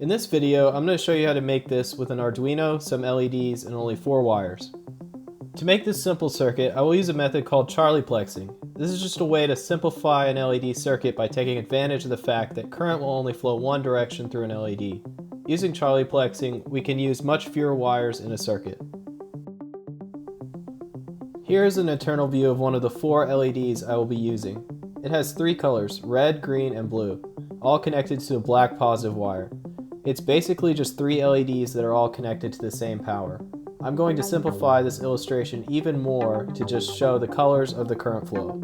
In this video, I'm going to show you how to make this with an Arduino, some LEDs, and only 4 wires. To make this simple circuit, I will use a method called Charlieplexing. This is just a way to simplify an LED circuit by taking advantage of the fact that current will only flow one direction through an LED. Using Charlieplexing, we can use much fewer wires in a circuit. Here is an internal view of one of the 4 LEDs I will be using. It has 3 colors, red, green, and blue, all connected to a black positive wire. It's basically just 3 LEDs that are all connected to the same power. I'm going to simplify this illustration even more to just show the colors of the current flow.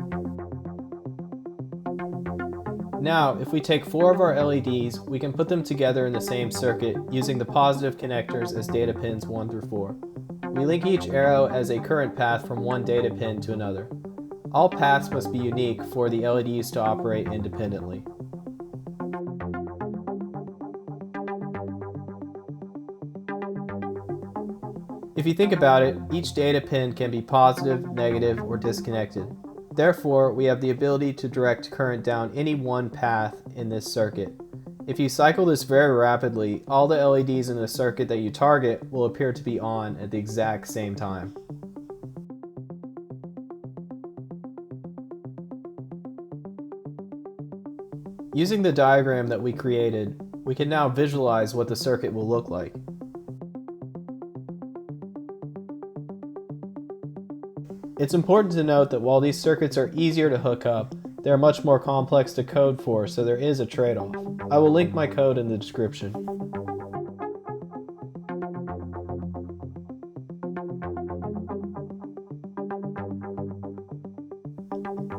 Now, if we take 4 of our LEDs, we can put them together in the same circuit using the positive connectors as data pins 1 through 4. We link each arrow as a current path from one data pin to another. All paths must be unique for the LEDs to operate independently. If you think about it, each data pin can be positive, negative, or disconnected. Therefore, we have the ability to direct current down any one path in this circuit. If you cycle this very rapidly, all the LEDs in the circuit that you target will appear to be on at the exact same time. Using the diagram that we created, we can now visualize what the circuit will look like. It's important to note that while these circuits are easier to hook up, they are much more complex to code for, so there is a trade-off. I will link my code in the description.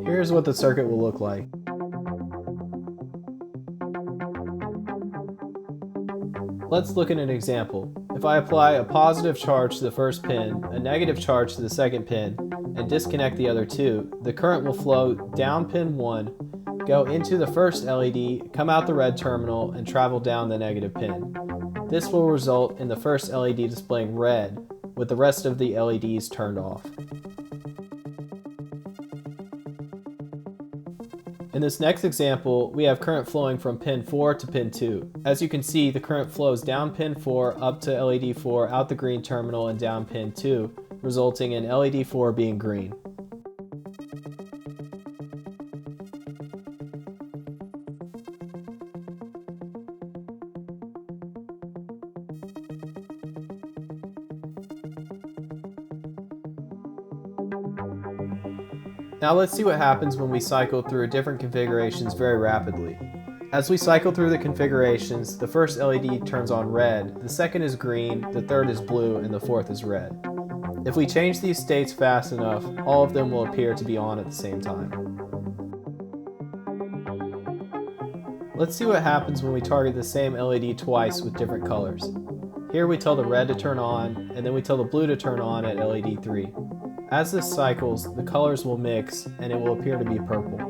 Here's what the circuit will look like. Let's look at an example. If I apply a positive charge to the first pin, a negative charge to the second pin, and disconnect the other 2, the current will flow down pin 1, go into the first LED, come out the red terminal, and travel down the negative pin. This will result in the first LED displaying red, with the rest of the LEDs turned off. In this next example, we have current flowing from pin 4 to pin 2. As you can see, the current flows down pin 4, up to LED 4, out the green terminal, and down pin 2, resulting in LED 4 being green. Now let's see what happens when we cycle through different configurations very rapidly. As we cycle through the configurations, the first LED turns on red, the second is green, the third is blue, and the fourth is red. If we change these states fast enough, all of them will appear to be on at the same time. Let's see what happens when we target the same LED twice with different colors. Here we tell the red to turn on, and then we tell the blue to turn on at LED 3. As this cycles, the colors will mix and it will appear to be purple.